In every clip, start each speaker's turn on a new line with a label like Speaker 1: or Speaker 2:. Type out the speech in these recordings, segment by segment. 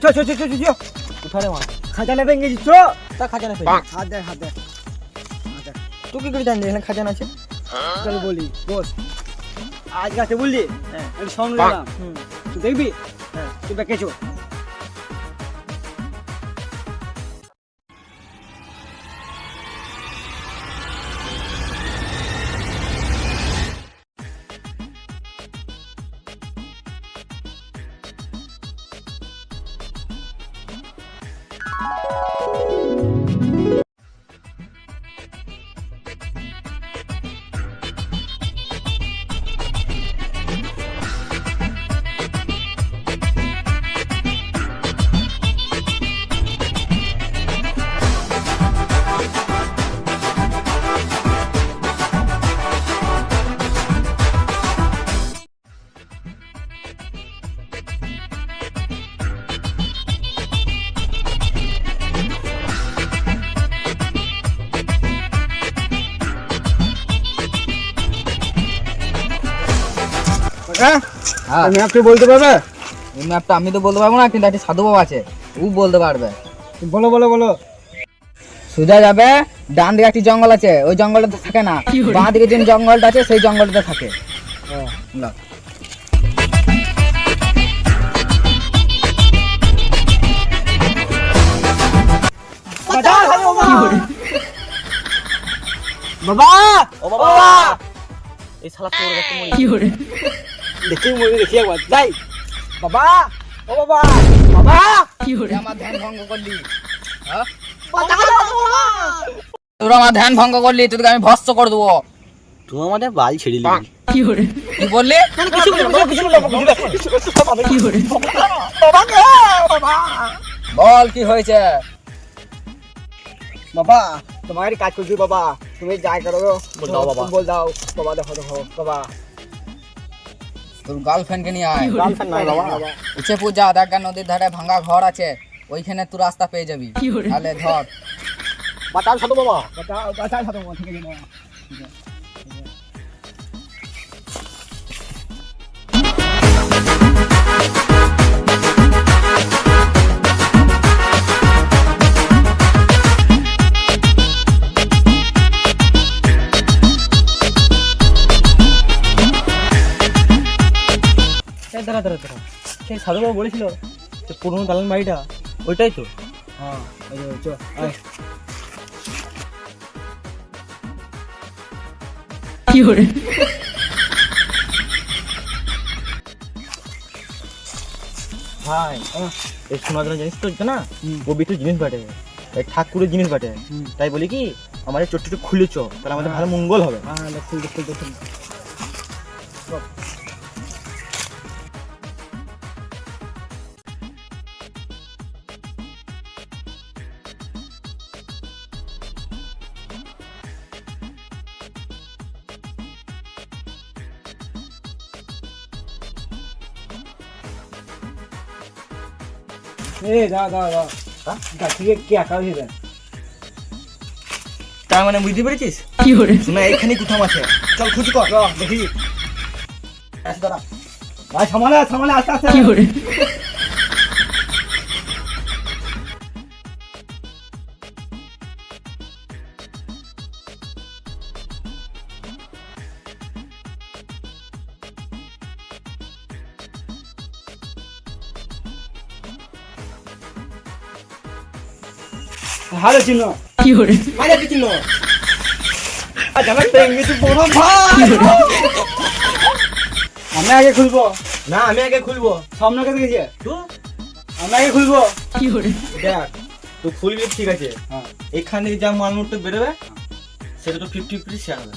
Speaker 1: চো
Speaker 2: কোথায় মা
Speaker 1: খাজানা ভেঙে দিচ্ছ
Speaker 2: তা খাজানা পেয়ে
Speaker 1: হাত দে
Speaker 2: তুই কি করে জানলি এখানে খাজানা আছে?
Speaker 1: চলো বলি বস আজ গাছে বললি আমি সামনে গেলাম তুই দেখবি তুই বেঁকেছো তুমি আপনি বলতে পারবে?
Speaker 2: এই ম্যাপটা আমি তো বলতে পারবো না, কিন্তু একটা সাধু বাবা আছে, ও বলতে পারবে।
Speaker 1: বলো বলো বলো।
Speaker 2: সোজা যাবে, ডান দিকে একটি জঙ্গল আছে, ওই জঙ্গলটাতে থাকে না, বাঁ দিকে যে জঙ্গলটা আছে সেই জঙ্গলটাতে থাকে। না
Speaker 1: বাবা
Speaker 2: ও বাবা, এই শালা তোর কাছে মরে
Speaker 1: কি করে দেখি মরে দেখি একবার যাই। বাবা ও বাবা বাবা
Speaker 2: কি করে আমার ধ্যান ভঙ্গ করলি? হ্যাঁ তোরা আমার ধ্যান ভঙ্গ করলি, তোকে আমি ভস্ম করে দেবো।
Speaker 3: তুই আমাদের বাল ছেড়ে দিবি।
Speaker 2: কি করে কি বললি?
Speaker 1: কি করে
Speaker 2: বল কি হয়েছে?
Speaker 1: বাবা তোমার কাজ করছি বাবা, তুমি যাই করো
Speaker 3: বল দাও বাবা।
Speaker 1: বল দাও বাবা। দেখো বাবা
Speaker 2: তোর গার্লফ্রেন্ডকে নিয়ে আয়।
Speaker 1: গার্লফ্রেন্ড নাই বাবা।
Speaker 2: উঠে পূজা দেখা নদীর ধারে ভাঙা ঘর আছে, ওইখানে তুই রাস্তা পেয়ে যাবি। তাহলে ধর
Speaker 3: বাটাল সাধু বাবা।
Speaker 1: বাঁচাও সাথে ঠিক আছে না
Speaker 3: দাঁড়া সেই সাধু বাবা বলেছিল যে পুরনো দালান বাড়িটা ওইটাই তো।
Speaker 1: হ্যাঁ চল আয়
Speaker 4: কি করে
Speaker 3: ভাই এই সোনা দানা জিনিস তো না, ও বিটু জিনিস বাটে, এই ঠাকুরের জিনিস বাটে। তাই বলি কি আমার এই চোটটা খুলেছ, তাহলে আমাদের ভালো মঙ্গল হবে।
Speaker 1: হ্যাঁ ফুল
Speaker 3: তার মানে বুঝতে পেরেছিস?
Speaker 4: কি করে
Speaker 3: শোনা এইখানে কোথাও আছে, চল খুঁজি কর দেখি। দাঁড়া
Speaker 1: ভাই সামনে আস্তে আস্তে
Speaker 4: কি করে
Speaker 1: ভালো চিহ্ন
Speaker 4: কি করে
Speaker 1: আরে কি চিহ্ন জানা ইংলিশ বড় ভাই আমি আগে খুলবো
Speaker 3: না আমি আগে খুলবো।
Speaker 1: সামনে কাছে গেছে
Speaker 3: তুই
Speaker 1: আমি আগে খুলবো
Speaker 4: কি করে
Speaker 3: দেখ তুই খুলবি ঠিক আছে,
Speaker 1: হ্যাঁ
Speaker 3: এখান থেকে যা মালমূলটা বেরোবে সেটা তো 50-50 শেয়ার হবে।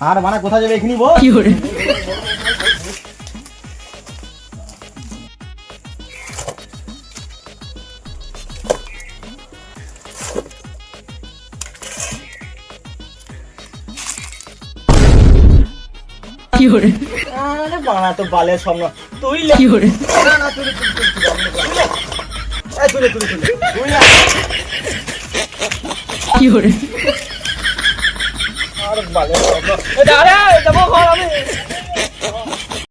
Speaker 3: আর মানে কোথায় যাবে এখানে বল।
Speaker 4: কি করে কি করে
Speaker 3: আরে বানা তো বালের স্বপ্ন তুই
Speaker 4: কি করে
Speaker 3: না না তুই
Speaker 4: কি করে
Speaker 3: আর বালের স্বপ্ন আরে যাবো